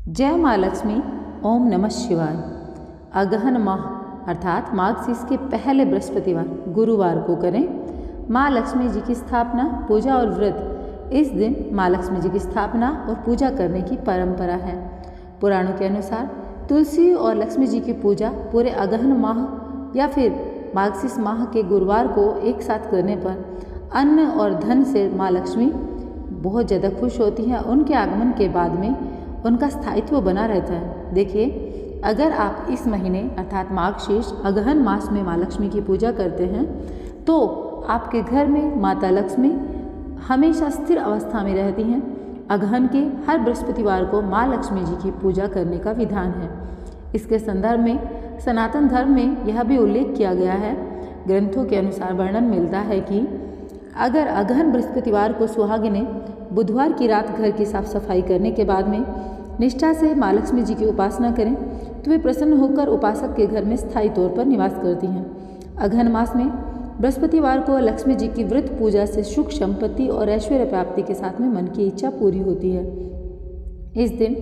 जय माँ लक्ष्मी। ओम नमः शिवाय। अगहन माह अर्थात माघ शीस के पहले बृहस्पतिवार गुरुवार को करें माँ लक्ष्मी जी की स्थापना, पूजा और व्रत। इस दिन माँ लक्ष्मी जी की स्थापना और पूजा करने की परंपरा है। पुराणों के अनुसार तुलसी और लक्ष्मी जी की पूजा पूरे अगहन माह या फिर माघ शीस माह के गुरुवार को एक साथ करने पर अन्न और धन से माँ लक्ष्मी बहुत ज़्यादा खुश होती हैं। उनके आगमन के बाद में उनका स्थायित्व बना रहता है। देखिए, अगर आप इस महीने अर्थात माघ शीस अगहन मास में माँ लक्ष्मी की पूजा करते हैं तो आपके घर में माता लक्ष्मी हमेशा स्थिर अवस्था में रहती हैं। अगहन के हर बृहस्पतिवार को माँ लक्ष्मी जी की पूजा करने का विधान है। इसके संदर्भ में सनातन धर्म में यह भी उल्लेख किया गया है। ग्रंथों के अनुसार वर्णन मिलता है कि अगर अगहन बृहस्पतिवार को सुहागिनें बुधवार की रात घर की साफ सफाई करने के बाद में निष्ठा से माँ लक्ष्मी जी की उपासना करें तो वे प्रसन्न होकर उपासक के घर में स्थायी तौर पर निवास करती हैं। अगहन मास में बृहस्पतिवार को लक्ष्मी जी की व्रत पूजा से सुख संपत्ति और ऐश्वर्य प्राप्ति के साथ में मन की इच्छा पूरी होती है। इस दिन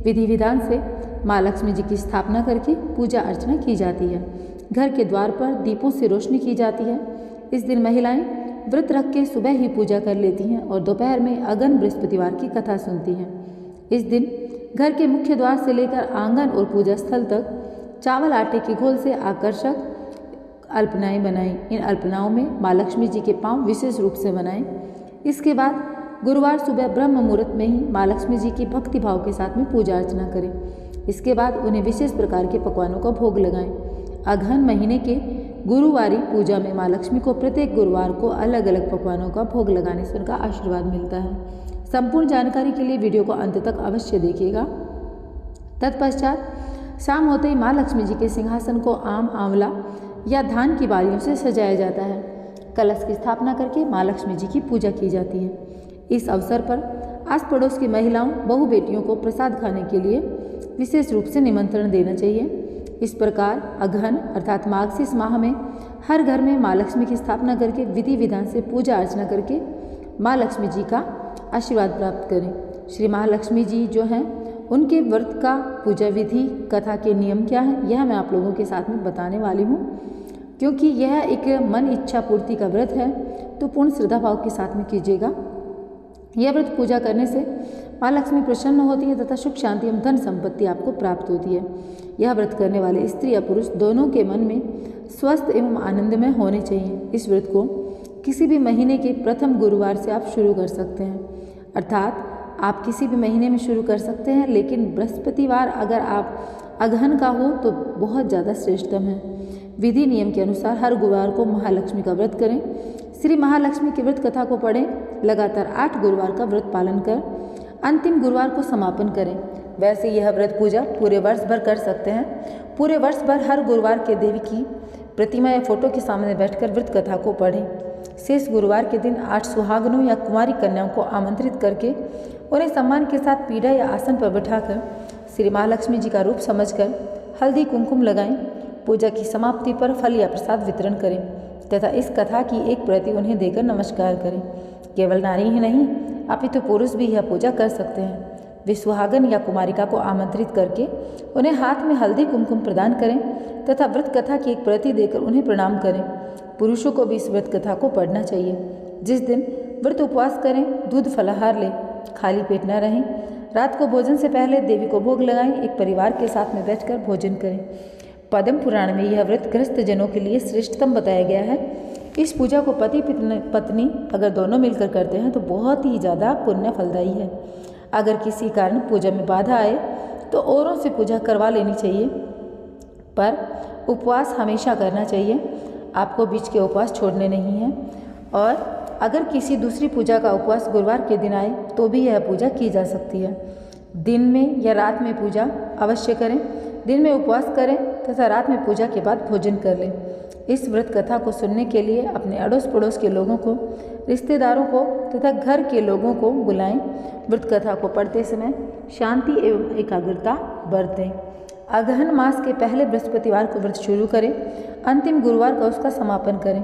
विधि विधान से माँ लक्ष्मी जी की स्थापना करके पूजा अर्चना की जाती है। घर के द्वार पर दीपों से रोशनी की जाती है। इस दिन महिलाएं व्रत रख के सुबह ही पूजा कर लेती हैं और दोपहर में अगहन बृहस्पतिवार की कथा सुनती हैं। इस दिन घर के मुख्य द्वार से लेकर आंगन और पूजा स्थल तक चावल आटे के घोल से आकर्षक अल्पनाएं बनाएं। इन अल्पनाओं में माँ लक्ष्मी जी के पांव विशेष रूप से बनाएं। इसके बाद गुरुवार सुबह ब्रह्म मुहूर्त में ही माँ लक्ष्मी जी की भक्ति भाव के साथ में पूजा अर्चना करें। इसके बाद उन्हें विशेष प्रकार के पकवानों का भोग लगाएं। अगहन महीने के गुरुवारी पूजा में माँ लक्ष्मी को प्रत्येक गुरुवार को अलग अलग पकवानों का भोग लगाने से उनका आशीर्वाद मिलता है। संपूर्ण जानकारी के लिए वीडियो को अंत तक अवश्य देखिएगा। तत्पश्चात शाम होते ही माँ लक्ष्मी जी के सिंहासन को आम, आंवला या धान की बालियों से सजाया जाता है। कलश की स्थापना करके माँ लक्ष्मी जी की पूजा की जाती है। इस अवसर पर आस पड़ोस की महिलाओं, बहू बेटियों को प्रसाद खाने के लिए विशेष रूप से निमंत्रण देना चाहिए। इस प्रकार अगहन अर्थात माघ शीस माह में हर घर में माँ लक्ष्मी की स्थापना करके विधि विधान से पूजा अर्चना करके माँ लक्ष्मी जी का आशीर्वाद प्राप्त करें। श्री महालक्ष्मी जी जो हैं उनके व्रत का पूजा विधि, कथा के नियम क्या हैं, यह मैं आप लोगों के साथ में बताने वाली हूँ। क्योंकि यह एक मन इच्छा पूर्ति का व्रत है तो पूर्ण श्रद्धा भाव के साथ में कीजिएगा। यह व्रत पूजा करने से माँ लक्ष्मी प्रसन्न होती है तथा सुख शांति एवं धन संपत्ति आपको प्राप्त होती है। यह व्रत करने वाले स्त्री या पुरुष दोनों के मन में स्वस्थ एवं आनंदमय होने चाहिए। इस व्रत को किसी भी महीने के प्रथम गुरुवार से आप शुरू कर सकते हैं। अर्थात आप किसी भी महीने में शुरू कर सकते हैं, लेकिन बृहस्पतिवार अगर आप अगहन का हो तो बहुत ज़्यादा श्रेष्ठतम है। विधि नियम के अनुसार हर गुरुवार को महालक्ष्मी का व्रत करें। श्री महालक्ष्मी की व्रत कथा को पढ़ें। लगातार 8 गुरुवार का व्रत पालन कर अंतिम गुरुवार को समापन करें। वैसे यह व्रत पूजा पूरे वर्ष भर कर सकते हैं। पूरे वर्ष भर हर गुरुवार के देवी की प्रतिमा या फोटो के सामने बैठकर व्रत कथा को पढ़ें। शेष गुरुवार के दिन 8 सुहागनों या कुंवारी कन्याओं को आमंत्रित करके उन्हें सम्मान के साथ पीढ़ा या आसन पर बैठाकर श्री महालक्ष्मी जी का रूप समझकर हल्दी कुमकुम लगाएं। पूजा की समाप्ति पर फल या प्रसाद वितरण करें तथा इस कथा की एक प्रति उन्हें देकर नमस्कार करें। केवल नारी ही नहीं अपितु पुरुष भी यह पूजा कर सकते हैं। वे सुहागन या कुमारिका को आमंत्रित करके उन्हें हाथ में हल्दी कुमकुम प्रदान करें तथा व्रत कथा की एक प्रति देकर उन्हें प्रणाम करें। पुरुषों को भी इस व्रत कथा को पढ़ना चाहिए। जिस दिन व्रत उपवास करें, दूध फलाहार लें, खाली पेट न रहें। रात को भोजन से पहले देवी को भोग लगाएं। एक परिवार के साथ में बैठकर भोजन करें। पद्म पुराण में यह व्रत गृहस्थ जनों के लिए श्रेष्ठतम बताया गया है। इस पूजा को पति पत्नी अगर दोनों मिलकर करते हैं तो बहुत ही ज़्यादा पुण्य फलदायी है। अगर किसी कारण पूजा में बाधा आए तो औरों से पूजा करवा लेनी चाहिए, पर उपवास हमेशा करना चाहिए। आपको बीच के उपवास छोड़ने नहीं हैं। और अगर किसी दूसरी पूजा का उपवास गुरुवार के दिन आए तो भी यह पूजा की जा सकती है। दिन में या रात में पूजा अवश्य करें। दिन में उपवास करें तथा रात में पूजा के बाद भोजन कर लें। इस व्रत कथा को सुनने के लिए अपने अड़ोस पड़ोस के लोगों को, रिश्तेदारों को तथा घर के लोगों को बुलाएं। व्रत कथा को पढ़ते समय शांति एवं एकाग्रता बरतें। अगहन मास के पहले बृहस्पतिवार को व्रत शुरू करें। अंतिम गुरुवार का उसका समापन करें।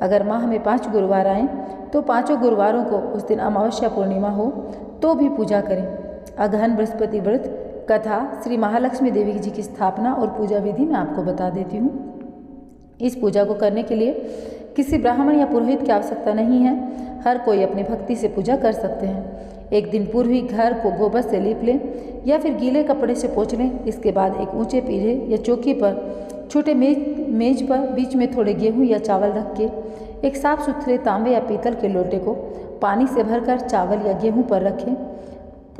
अगर माह में 5 गुरुवार आएँ तो 5 गुरुवारों को उस दिन अमावस्या पूर्णिमा हो तो भी पूजा करें। अगहन बृहस्पति व्रत कथा श्री महालक्ष्मी देवी जी की स्थापना और पूजा विधि मैं आपको बता देती हूँ। इस पूजा को करने के लिए किसी ब्राह्मण या पुरोहित की आवश्यकता नहीं है, हर कोई अपनी भक्ति से पूजा कर सकते हैं। एक दिन पूर्व ही घर को गोबर से लीप लें या फिर गीले कपड़े से पोंछ लें। इसके बाद एक ऊंचे पीढ़े या चौकी पर छोटे मेज पर बीच में थोड़े गेहूं या चावल रख के एक साफ सुथरे तांबे या पीतल के लोटे को पानी से भरकर चावल या गेहूं पर रखें।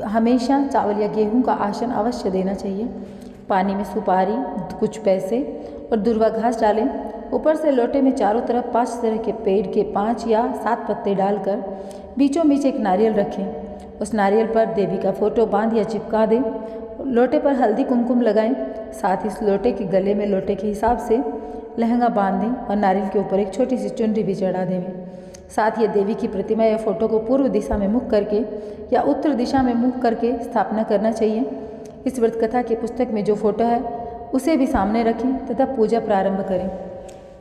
हमेशा चावल या गेहूं का आसन अवश्य देना चाहिए। पानी में सुपारी, कुछ पैसे और दुर्वा घास डालें। ऊपर से लोटे में चारों तरफ 5 तरह के पेड़ के 5 या 7 पत्ते डालकर बीचों बीच एक नारियल रखें। उस नारियल पर देवी का फोटो बांध या चिपका दें। लोटे पर हल्दी कुमकुम लगाएं। साथ ही इस लोटे के गले में लोटे के हिसाब से लहंगा बांध दें और नारियल के ऊपर एक छोटी सी चुनरी भी चढ़ा दें। साथ ही देवी की प्रतिमा या फोटो को पूर्व दिशा में मुख करके या उत्तर दिशा में मुख करके स्थापना करना चाहिए। इस व्रत कथा की पुस्तक में जो फोटो है उसे भी सामने रखें तथा पूजा प्रारंभ करें।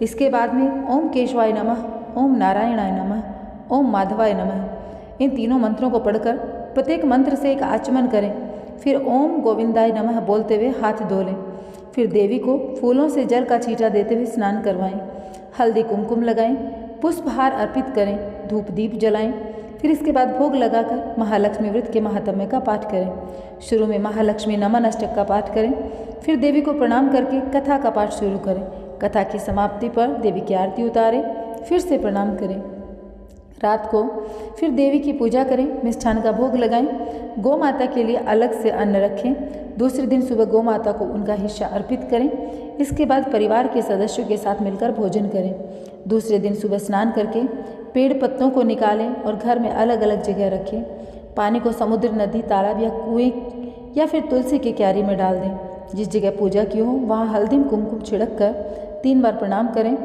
इसके बाद में ओम केशवाय नमः, ओम नारायणाय नमः, ओम माधवाय नमः इन तीनों मंत्रों को पढ़कर प्रत्येक मंत्र से एक आचमन करें। फिर ओम गोविंदाय नमः बोलते हुए हाथ धो लें। फिर देवी को फूलों से जल का छींटा देते हुए स्नान करवाएं। हल्दी कुमकुम लगाएं, पुष्पहार अर्पित करें, धूप दीप जलाएं। फिर इसके बाद भोग लगाकर महालक्ष्मी व्रत के महात्म्य का पाठ करें। शुरू में महालक्ष्मी नमन अष्टक का पाठ करें। फिर देवी को प्रणाम करके कथा का पाठ शुरू करें। कथा की समाप्ति पर देवी की आरती उतारें, फिर से प्रणाम करें। रात को फिर देवी की पूजा करें, मिष्ठान का भोग लगाएं। गौ माता के लिए अलग से अन्न रखें। दूसरे दिन सुबह गौ माता को उनका हिस्सा अर्पित करें। इसके बाद परिवार के सदस्यों के साथ मिलकर भोजन करें। दूसरे दिन सुबह स्नान करके पेड़ पत्तों को निकालें और घर में अलग अलग जगह रखें। पानी को समुद्र, नदी, तालाब या कुएं या फिर तुलसी की क्यारी में डाल दें। जिस जगह पूजा की हो वहाँ हल्दी कुमकुम छिड़क कर 3 बार प्रणाम करें।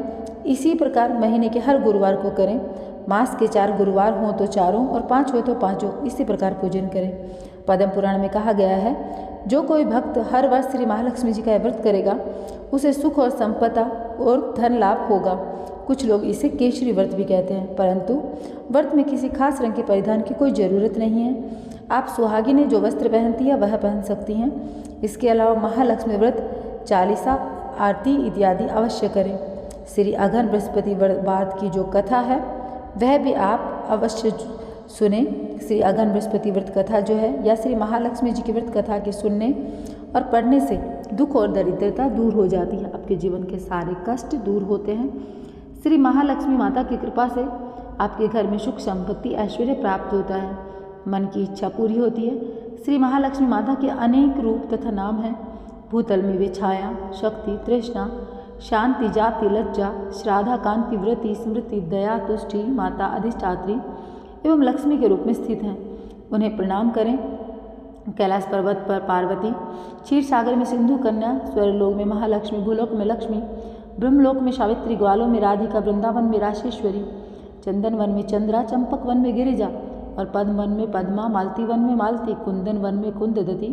इसी प्रकार महीने के हर गुरुवार को करें। मास के 4 गुरुवार हों तो चारों और 5 हो तो 5। इसी प्रकार पूजन करें। पद्म पुराण में कहा गया है, जो कोई भक्त हर वर्ष श्री महालक्ष्मी जी का व्रत करेगा उसे सुख और संपदा और धन लाभ होगा। कुछ लोग इसे केशरी व्रत भी कहते हैं, परंतु व्रत में किसी खास रंग के परिधान की कोई ज़रूरत नहीं है। आप सुहागिनें जो वस्त्र पहनती है वह पहन सकती हैं। इसके अलावा महालक्ष्मी व्रत, चालीसा, आरती इत्यादि अवश्य करें। श्री अघन बृहस्पतिवार की जो कथा है वह भी आप अवश्य सुने। श्री अघन बृहस्पति व्रत कथा जो है या श्री महालक्ष्मी जी की व्रत कथा के सुनने और पढ़ने से दुख और दरिद्रता दूर हो जाती है। आपके जीवन के सारे कष्ट दूर होते हैं। श्री महालक्ष्मी माता की कृपा से आपके घर में सुख, संपत्ति, ऐश्वर्य प्राप्त होता है। मन की इच्छा पूरी होती है। श्री महालक्ष्मी माता के अनेक रूप तथा नाम हैं। भूतल में वे छाया, शक्ति, तृष्णा, शांति, जाति, लज्जा, श्राद्धा, कांति, व्रति, स्मृति, दया, तुष्टि, माता, अधिष्ठात्री एवं लक्ष्मी के रूप में स्थित हैं। उन्हें प्रणाम करें। कैलाश पर्वत पर पार्वती, क्षीर सागर में सिंधु कन्या, स्वर्गलोक में महालक्ष्मी, भूलोक में लक्ष्मी, ब्रह्मलोक में सावित्री, ग्वालों में राधिका, वृंदावन में राशेश्वरी, चंदन वन में चंद्रा, चंपक वन में गिरिजा और पद्म वन में पद्मा, मालती वन में मालती, कुंदन वन में कुंददती,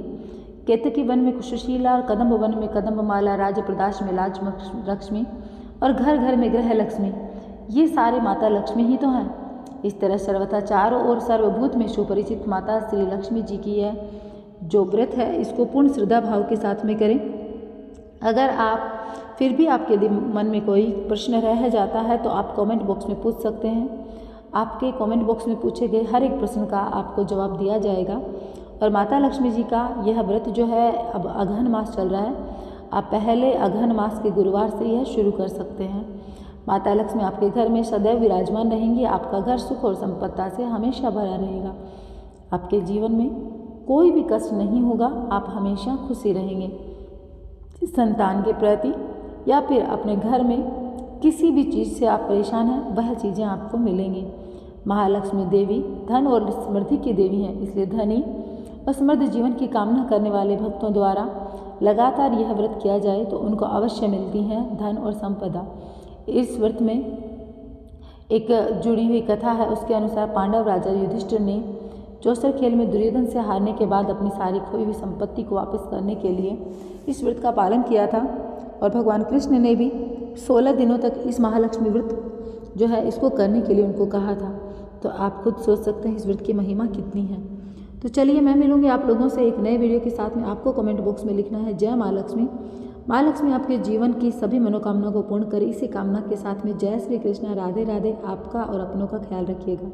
केतकी वन में कुशशीला और कदम्ब वन में कदम्बमाला, राजप्रदाश में लाज लक्ष्मी और घर घर में गृह लक्ष्मी। ये सारे माता लक्ष्मी ही तो हैं। इस तरह सर्वथा चारों ओर सर्वभूत में सुपरिचित माता श्री लक्ष्मी जी की है जो व्रत है इसको पूर्ण श्रद्धा भाव के साथ में करें। अगर आप फिर भी आपके मन में कोई प्रश्न रह जाता है तो आप कमेंट बॉक्स में पूछ सकते हैं। आपके कमेंट बॉक्स में पूछे गए हर एक प्रश्न का आपको जवाब दिया जाएगा। और माता लक्ष्मी जी का यह व्रत जो है अब अगहन मास चल रहा है, आप पहले अगहन मास के गुरुवार से यह शुरू कर सकते हैं। माता लक्ष्मी आपके घर में सदैव विराजमान रहेंगी। आपका घर सुख और संपत्ति से हमेशा भरा रहेगा। आपके जीवन में कोई भी कष्ट नहीं होगा। आप हमेशा खुशी रहेंगे। संतान के प्रति या फिर अपने घर में किसी भी चीज़ से आप परेशान हैं वह चीज़ें आपको मिलेंगी। महालक्ष्मी देवी धन और समृद्धि की देवी हैं, इसलिए धनी और समृद्ध जीवन की कामना करने वाले भक्तों द्वारा लगातार यह व्रत किया जाए तो उनको अवश्य मिलती हैं धन और संपदा। इस व्रत में एक जुड़ी हुई कथा है। उसके अनुसार पांडव राजा युधिष्ठिर ने चौसर खेल में दुर्योधन से हारने के बाद अपनी सारी खोई हुई संपत्ति को वापस करने के लिए इस व्रत का पालन किया था। और भगवान कृष्ण ने भी 16 दिनों तक इस महालक्ष्मी व्रत जो है इसको करने के लिए उनको कहा था। तो आप खुद सोच सकते हैं इस व्रत की महिमा कितनी है। तो चलिए मैं मिलूंगी आप लोगों से एक नए वीडियो के साथ में। आपको कमेंट बॉक्स में लिखना है जय माँ लक्ष्मी। माँ लक्ष्मी आपके जीवन की सभी मनोकामना को पूर्ण करे, इसी कामना के साथ में जय श्री कृष्णा। राधे राधे। आपका और अपनों का ख्याल रखिएगा।